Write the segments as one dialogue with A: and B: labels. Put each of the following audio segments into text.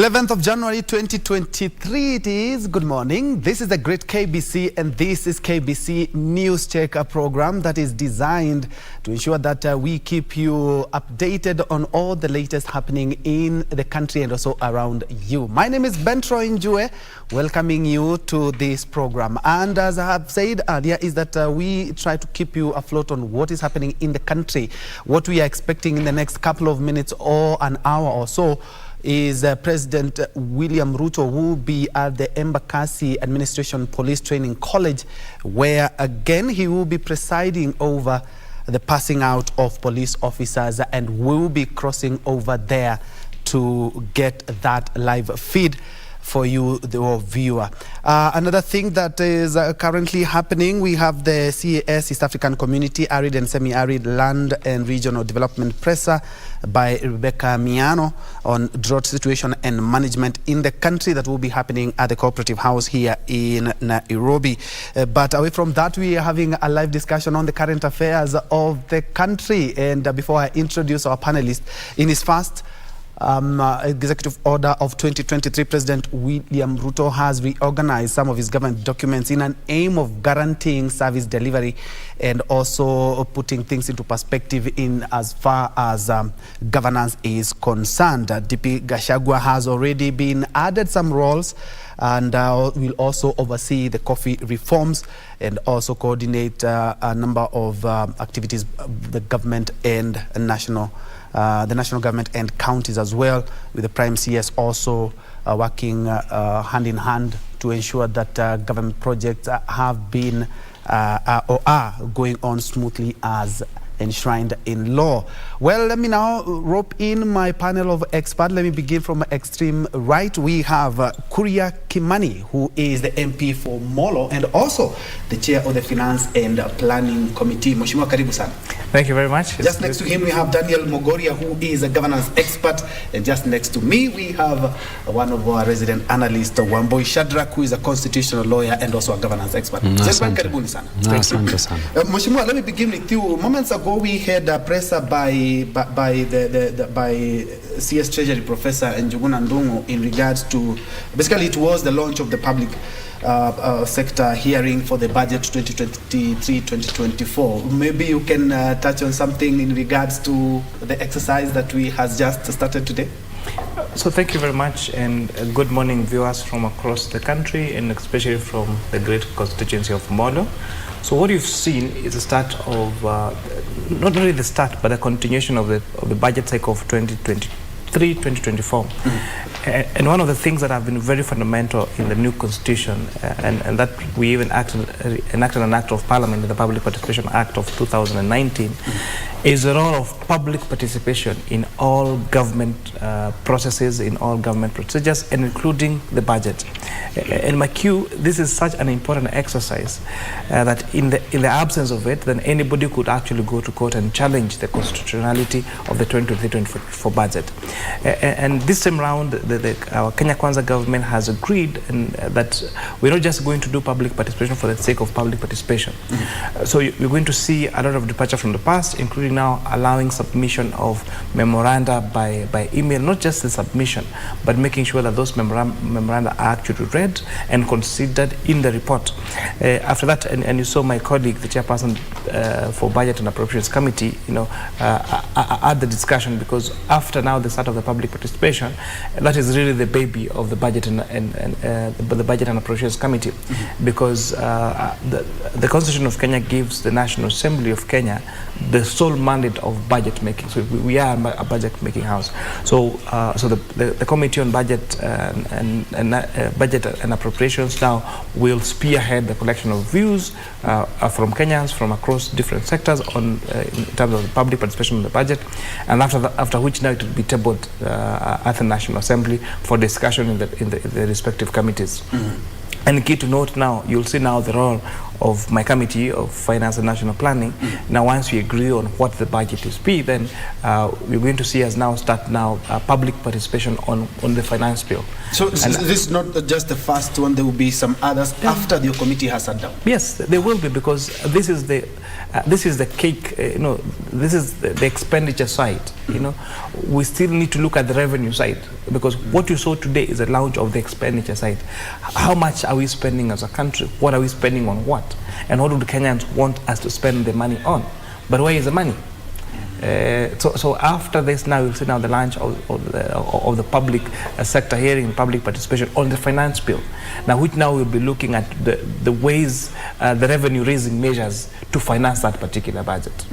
A: 11th of January 2023 it is. Good morning. This is the Great KBC and this is KBC News Checker program that is designed to ensure that we keep you updated on all the latest happening in the country and also around you. My name is Bentroy Njue, welcoming you to this program. And as I have said earlier is that we try to keep you afloat on what is happening in the country. What we are expecting in the next couple of minutes or an hour or so is President William Ruto, who will be at the Embakasi Administration Police Training College, where again he will be presiding over the passing out of police officers, and will be crossing over there to get that live feed for you, the viewer. Another thing that is currently happening, we have the CAS, East African Community Arid and Semi-Arid Land and Regional Development Presser by Rebecca Miano on drought situation and management in the country, that will be happening at the Cooperative House here in Nairobi. But away from that, we are having a live discussion on the current affairs of the country. And before I introduce our panelist, in his first executive order of 2023, President William Ruto has reorganized some of his government documents in an aim of guaranteeing service delivery and also putting things into perspective in as far as governance is concerned. DP Gachagua has already been added some roles and will also oversee the coffee reforms and also coordinate a number of activities, the government and the national government and counties as well, with the Prime CS also working hand in hand to ensure that government projects have been or are going on smoothly as enshrined in law. Well, let me now rope in my panel of experts. Let me begin from extreme right. We have Kuria Kimani, who is the MP for Molo and also the chair of the Finance and Planning Committee. Mheshimiwa, karibu sana.
B: Thank you very much.
A: Just next to him, we have Daniel Mogoria, who is a governance expert. And just next to me, we have one of our resident analysts, Wamboi Shadrack, who is a constitutional lawyer and also a governance expert. Karibuni sana. Mheshimiwa, let me begin with you. Moments ago, we had a presser by CS Treasury Professor Njuguna Ndungu in regards to, basically it was the launch of the public sector hearing for the budget 2023-2024. Maybe you can touch on something in regards to the exercise that we has just started today.
B: So thank you very much, and good morning viewers from across the country and especially from the great constituency of Molo. So what you've seen is the start of, not only the start, but a continuation of the budget cycle of 2023-2024. And one of the things that have been very fundamental in the new constitution, and that we even enacted an act of parliament, the Public Participation Act of 2019, is the role of public participation in all government processes, in all government procedures, and including the budget. In my view, this is such an important exercise that in the absence of it, then anybody could actually go to court and challenge the constitutionality of the 2023-2024 budget. And this time around, our Kenya Kwanza government has agreed that we're not just going to do public participation for the sake of public participation. So you're going to see a lot of departure from the past, including now allowing submission of memoranda by email, not just the submission, but making sure that those memoranda are actually read and considered in the report. After that, and you saw my colleague, the chairperson for Budget and Appropriations Committee, add the discussion, because after now the start of the public participation, that is really the baby of the Budget and the Budget and Appropriations Committee, because the Constitution of Kenya gives the National Assembly of Kenya the sole mandate of budget making. So we are a budget making house. So the Committee on Budget and Budget and Appropriations now will spearhead the collection of views from Kenyans from across different sectors on in terms of the public participation in the budget, and after which now it will be tabled at the National Assembly for discussion in the respective committees. And key to note now, you'll see now the role my committee of finance and national planning. Now, once we agree on what the budget is be, then we're going to see us now start public participation on the finance bill.
A: So this is not just the first one. There will be some others after the committee has sat down.
B: Yes, there will be, because this is the cake. This is the expenditure side. We still need to look at the revenue side, because what you saw today is a launch of the expenditure side. How much are we spending as a country? What are we spending on what? And what do the Kenyans want us to spend the money on? But where is the money? So after this, now we'll see now the launch of the public sector hearing, public participation on the finance bill. Now, which now we'll be looking at the ways, the revenue raising measures to finance that particular budget.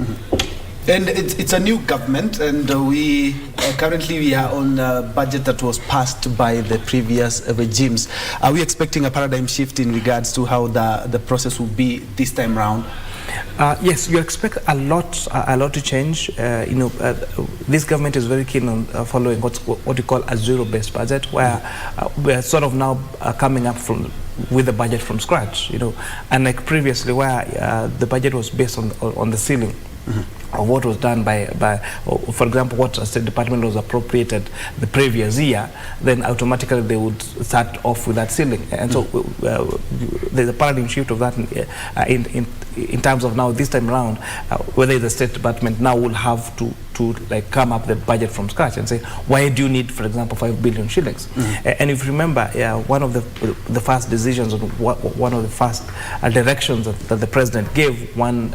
A: And it's a new government, and we currently are on a budget that was passed by the previous regimes. Are we expecting a paradigm shift in regards to how the process will be this time around?
B: Yes, you expect a lot to change. This government is very keen on following what you call a zero-based budget, where we are sort of now coming up with the budget from scratch. Unlike previously, where the budget was based on the ceiling. Of what was done by, for example, what the State Department was appropriated the previous year, then automatically they would start off with that ceiling. And so there's a paradigm shift of that in terms of now this time around, whether the State Department now will have to like come up the budget from scratch and say, why do you need, for example, 5 billion shillings? And if you remember, one of the first decisions, or one of the first directions that the president gave, on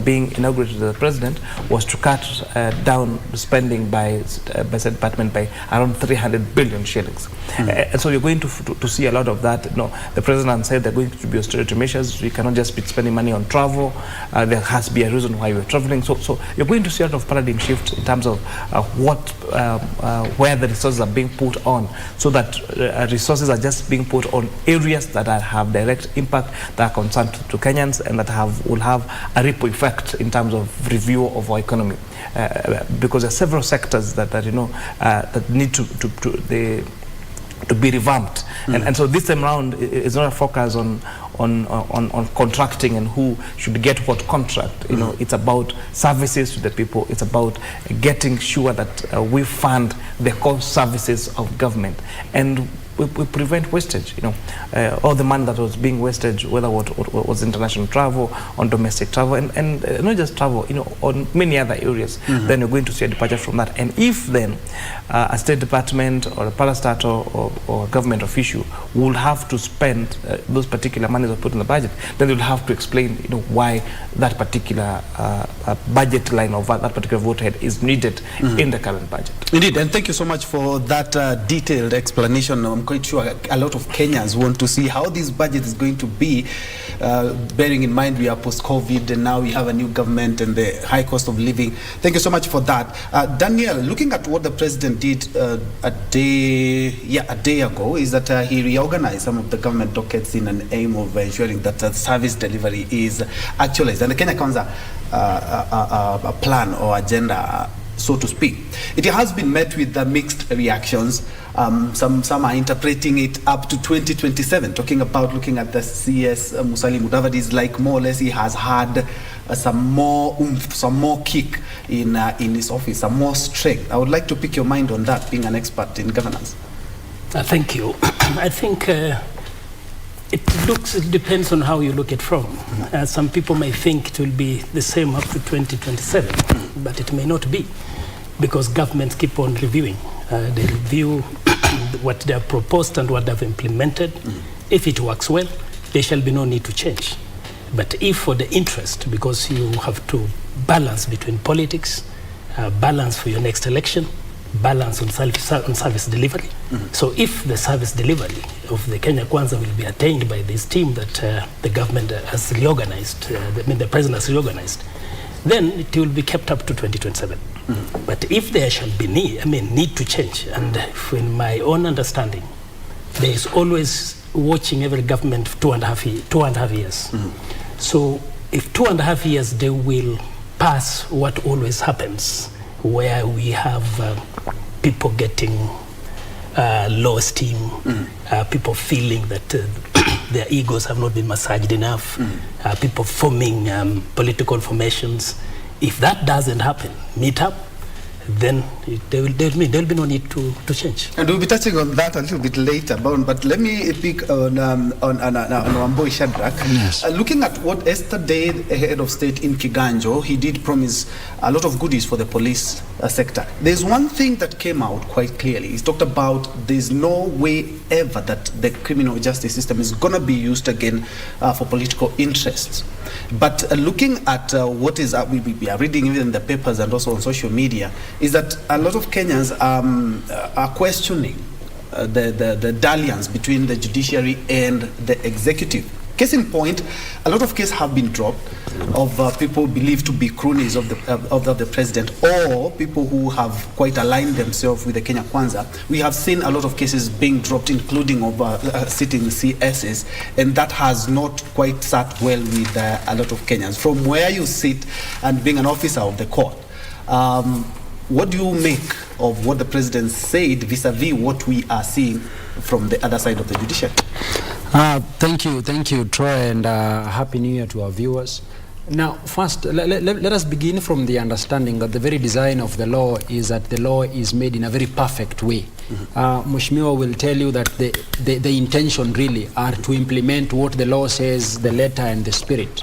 B: being inaugurated as the president, was to cut down spending by State Department by around 300 billion shillings. And so you're going to see a lot of that. The president said there are going to be austerity measures. We cannot just be spending money on travel. There has to be a reason why we're traveling. So you're going to see a lot of paradigm shifts in terms of where the resources are being put on, so that resources are just being put on areas that have direct impact, that are concerned to Kenyans, and that will have a ripple effect in terms of review of our economy, because there are several sectors that need to be revamped. And so this time around is not a focus on contracting and who should get what contract. It's about services to the people. It's about getting sure that we fund the core services of government, and we prevent wastage. All the money that was being wasted, whether what was international travel, on domestic travel, and not just travel, on many other areas. Then you're going to see a departure from that. And if then a State Department or a parastatal or a government official will have to spend those particular monies put in the budget, then they'll have to explain, why that particular budget line of that particular vote head is needed in the current budget.
A: Indeed, and thank you so much for that detailed explanation. I'm quite sure a lot of Kenyans want to see how this budget is going to be, bearing in mind we are post-COVID and now we have a new government and the high cost of living. Thank you so much for that. Daniel, looking at what the president did a day ago, is that he reorganized some of the government dockets in an aim of ensuring that service delivery is actualized. And the Kenya Kwanza a plan or agenda, so to speak. It has been met with mixed reactions. Some are interpreting it up to 2027, talking about looking at the CS Musalia Mudavadi's, like more or less he has had some more oomph, some more kick in his office, some more strength. I would like to pick your mind on that, being an expert in governance.
C: Thank you. I think it depends on how you look at it from. Some people may think it will be the same up to 2027, but it may not be, because governments keep on reviewing. They review what they have proposed and what they have implemented. If it works well, there shall be no need to change. But if for the interest, because you have to balance between politics, balance for your next election, balance on service delivery. So if the service delivery of the Kenya Kwanza will be attained by this team that the government has reorganized, the president has reorganized, then it will be kept up to 2027. But if there shall be need to change, and in my own understanding, there is always watching every government for 2.5 years. So if 2.5 years, they will pass what always happens, where we have people getting low esteem, people feeling that their egos have not been massaged enough, people forming political formations. If that doesn't happen, meet up, then there will be no need to change.
A: And we'll be touching on that a little bit later, but let me pick on Wambui Shadrach.
D: Yes.
A: Looking at what yesterday the head of state in Kiganjo, he did promise a lot of goodies for the police sector. There's one thing that came out quite clearly. He talked about there's no way ever that the criminal justice system is going to be used again for political interests. But looking at what is we are reading even in the papers and also on social media, is that a lot of Kenyans are questioning the dalliance between the judiciary and the executive. Case in point, a lot of cases have been dropped of people believed to be cronies of the president, or people who have quite aligned themselves with the Kenya Kwanza. We have seen a lot of cases being dropped, including of sitting CSs, and that has not quite sat well with a lot of Kenyans. From where you sit and being an officer of the court, what do you make of what the president said vis-a-vis what we are seeing from the other side of the judiciary?
D: Thank you, Troy, and Happy New Year to our viewers. Now, first, let us begin from the understanding that the very design of the law is that the law is made in a very perfect way. Mheshimiwa will tell you that the intention really are to implement what the law says, the letter and the spirit.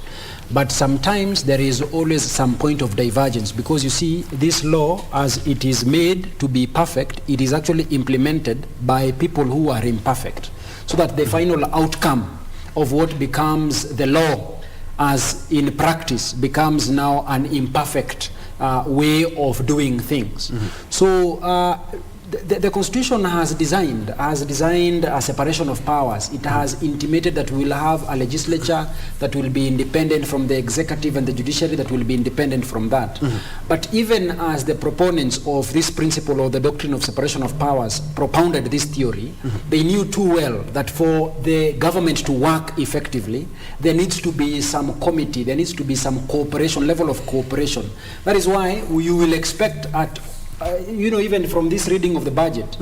D: But sometimes there is always some point of divergence, because you see, this law, as it is made to be perfect, it is actually implemented by people who are imperfect, so that the final outcome of what becomes the law as in practice becomes now an imperfect way of doing things. So the Constitution has designed a separation of powers. It has intimated that we will have a legislature that will be independent from the executive and the judiciary that will be independent from that. But even as the proponents of this principle or the doctrine of separation of powers propounded this theory, they knew too well that for the government to work effectively, there needs to be some committee, there needs to be some cooperation, level of cooperation. That is why you will expect at even from this reading of the budget,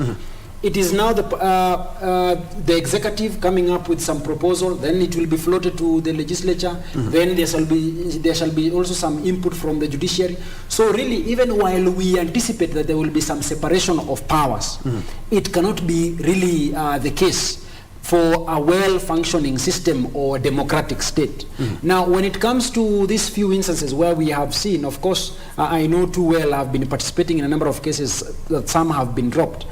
D: it is now the executive coming up with some proposal, then it will be floated to the legislature, then there shall be also some input from the judiciary. So really, even while we anticipate that there will be some separation of powers, it cannot be really the case for a well-functioning system or democratic state. Now, when it comes to these few instances where we have seen, of course, I know too well, I've been participating in a number of cases that some have been dropped.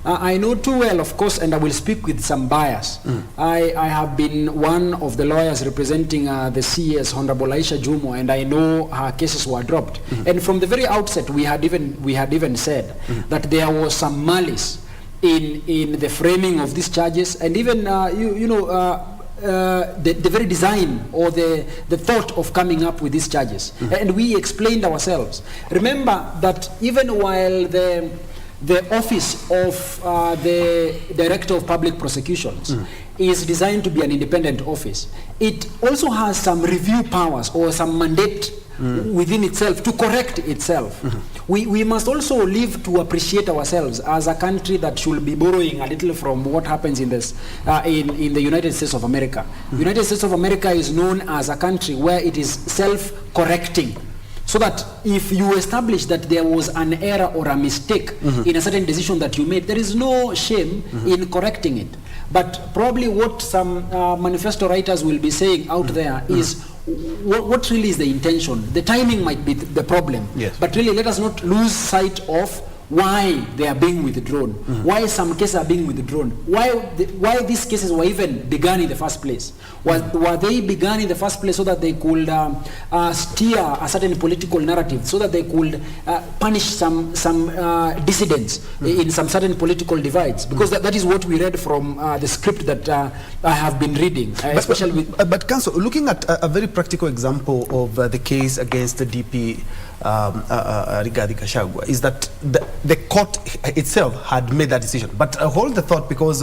D: I know too well, of course, and I will speak with some bias. I have been one of the lawyers representing the CS, Honorable Aisha Jumo, and I know her cases were dropped. And from the very outset, we had even said that there was some malice in the framing of these charges, and even the very design or the thought of coming up with these charges. And we explained ourselves. Remember that even while the office of the Director of Public Prosecutions is designed to be an independent office, it also has some review powers or some mandate within itself to correct itself. We must also live to appreciate ourselves as a country that should be borrowing a little from what happens in this in the United States of America. The United States of America is known as a country where it is self-correcting. So that if you establish that there was an error or a mistake in a certain decision that you made, there is no shame in correcting it. But probably what some manifesto writers will be saying out there is what really is the intention. The timing might be the problem,
A: yes.
D: But really let us not lose sight of why they are being withdrawn, why some cases are being withdrawn, why these cases were even begun in the first place. Were they begun in the first place so that they could steer a certain political narrative, so that they could punish some dissidents in some certain political divides? Because that is what we read from the script that I have been reading, especially
A: but Counsel, looking at a very practical example of the case against the DP Rigathi Gachagua, is that the court itself had made that decision. But hold the thought, because